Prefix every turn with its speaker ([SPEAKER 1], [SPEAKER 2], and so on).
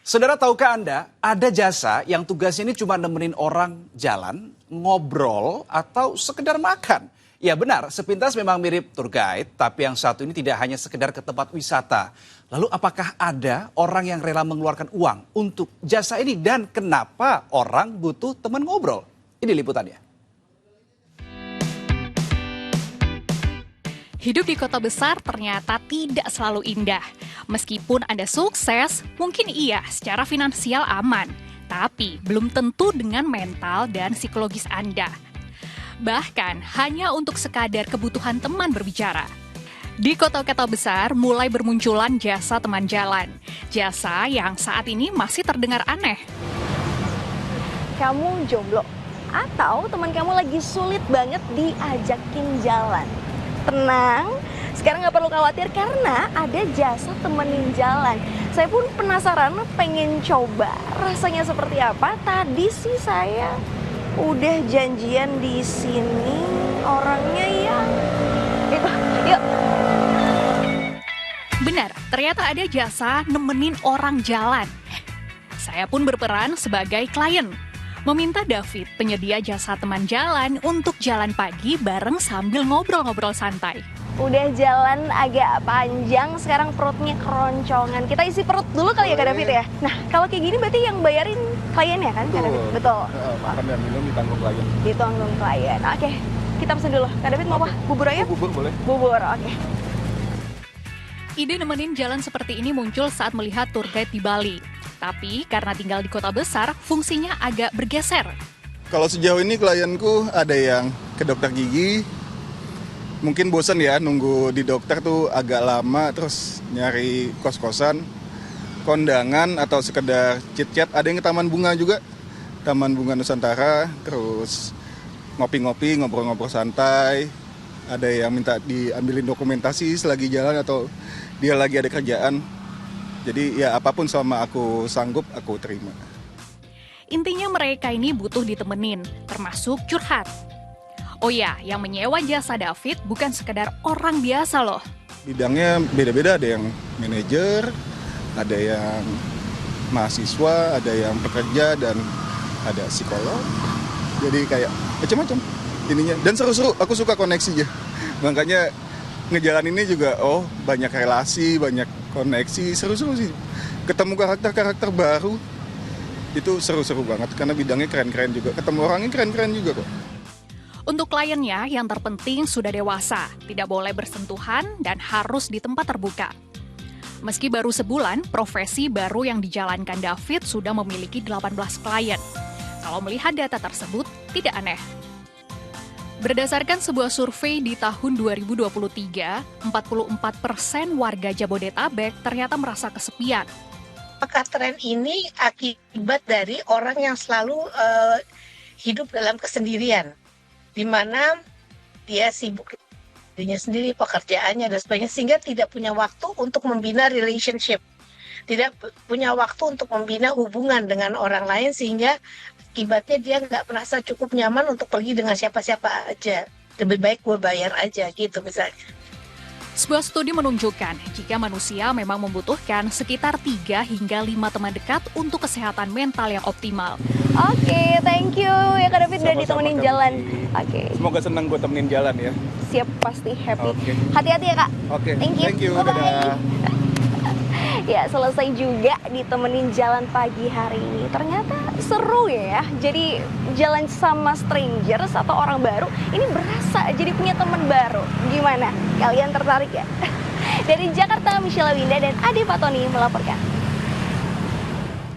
[SPEAKER 1] Saudara, tahukah Anda, ada jasa yang tugasnya ini cuma nemenin orang jalan, ngobrol, atau sekedar makan. Ya benar, sepintas memang mirip tour guide, tapi yang satu ini tidak hanya sekedar ke tempat wisata. Lalu apakah ada orang yang rela mengeluarkan uang untuk jasa ini dan kenapa orang butuh teman ngobrol? Ini liputannya.
[SPEAKER 2] Hidup di kota besar ternyata tidak selalu indah. Meskipun Anda sukses, mungkin iya secara finansial aman. Tapi belum tentu dengan mental dan psikologis Anda. Bahkan hanya untuk sekadar kebutuhan teman berbicara. Di kota-kota besar mulai bermunculan jasa teman jalan. Jasa yang saat ini masih terdengar aneh.
[SPEAKER 3] Kamu jomblo? Atau teman kamu lagi sulit banget diajakin jalan? Tenang, sekarang nggak perlu khawatir karena ada jasa temenin jalan. Saya pun penasaran, pengen coba rasanya seperti apa. Tadi sih saya udah janjian di sini, orangnya yang itu. Yuk.
[SPEAKER 2] Benar, ternyata ada jasa nemenin orang jalan. Saya pun berperan sebagai klien. Meminta David, penyedia jasa teman jalan, untuk jalan pagi bareng sambil ngobrol-ngobrol santai.
[SPEAKER 3] Udah jalan agak panjang, sekarang perutnya keroncongan. Kita isi perut dulu kali ya Kak David ya? Nah, kalau kayak gini berarti yang bayarin kliennya kan Kak David? Betul.
[SPEAKER 4] Makan dan minum ditanggung klien.
[SPEAKER 3] Ditanggung klien. Oke, kita pesen dulu. Kak David mau apa? Bubur ayam?
[SPEAKER 4] Bubur boleh.
[SPEAKER 3] Bubur, oke.
[SPEAKER 2] Ide nemenin jalan seperti ini muncul saat melihat tour guide di Bali. Tapi karena tinggal di kota besar, fungsinya agak bergeser.
[SPEAKER 4] Kalau sejauh ini klienku ada yang ke dokter gigi, mungkin bosan ya nunggu di dokter tuh agak lama, terus nyari kos-kosan, kondangan atau sekedar chit-chat. Ada yang ke Taman Bunga juga, Taman Bunga Nusantara, terus ngopi-ngopi, ngobrol-ngobrol santai. Ada yang minta diambilin dokumentasi selagi jalan atau dia lagi ada kerjaan. Jadi ya apapun selama aku sanggup, aku terima.
[SPEAKER 2] Intinya mereka ini butuh ditemenin, termasuk curhat. Oh ya, yang menyewa jasa David bukan sekedar orang biasa loh.
[SPEAKER 4] Bidangnya beda-beda, ada yang manajer, ada yang mahasiswa, ada yang pekerja, dan ada psikolog. Jadi kayak macam-macam ininya. Dan seru-seru, aku suka koneksinya. Makanya ngejalan ini juga, banyak relasi, banyak koneksi, seru-seru sih. Ketemu karakter-karakter baru, itu seru-seru banget karena bidangnya keren-keren juga. Ketemu orangnya keren-keren juga kok.
[SPEAKER 2] Untuk kliennya yang terpenting sudah dewasa, tidak boleh bersentuhan dan harus di tempat terbuka. Meski baru sebulan, profesi baru yang dijalankan David sudah memiliki 18 klien. Kalau melihat data tersebut, tidak aneh. Berdasarkan sebuah survei di tahun 2023, 44% warga Jabodetabek ternyata merasa kesepian.
[SPEAKER 5] Apakah tren ini akibat dari orang yang selalu hidup dalam kesendirian, di mana dia sibuk dirinya sendiri, pekerjaannya dan sebagainya, sehingga tidak punya waktu untuk membina relationship, tidak punya waktu untuk membina hubungan dengan orang lain, sehingga akibatnya dia nggak merasa cukup nyaman untuk pergi dengan siapa-siapa aja. Lebih baik gue bayar aja gitu misalnya.
[SPEAKER 2] Sebuah studi menunjukkan jika manusia memang membutuhkan sekitar 3 hingga 5 teman dekat untuk kesehatan mental yang optimal.
[SPEAKER 3] Oke, thank you ya Kak David udah
[SPEAKER 4] Sama-sama,
[SPEAKER 3] ditemenin
[SPEAKER 4] Kak.
[SPEAKER 3] jalan. Oke,
[SPEAKER 4] Semoga senang gue temenin jalan ya.
[SPEAKER 3] siap, pasti happy.
[SPEAKER 4] Oke.
[SPEAKER 3] Hati-hati ya Kak.
[SPEAKER 4] Oke,
[SPEAKER 3] Thank you.
[SPEAKER 4] dadah.
[SPEAKER 3] Bye-bye. Ya, selesai juga ditemenin jalan pagi hari ini. Ternyata seru ya. Jadi jalan sama strangers atau orang baru, ini berasa jadi punya teman baru. Gimana? Kalian tertarik ya? Dari Jakarta, Michelle Winda dan Ade Fatoni melaporkan.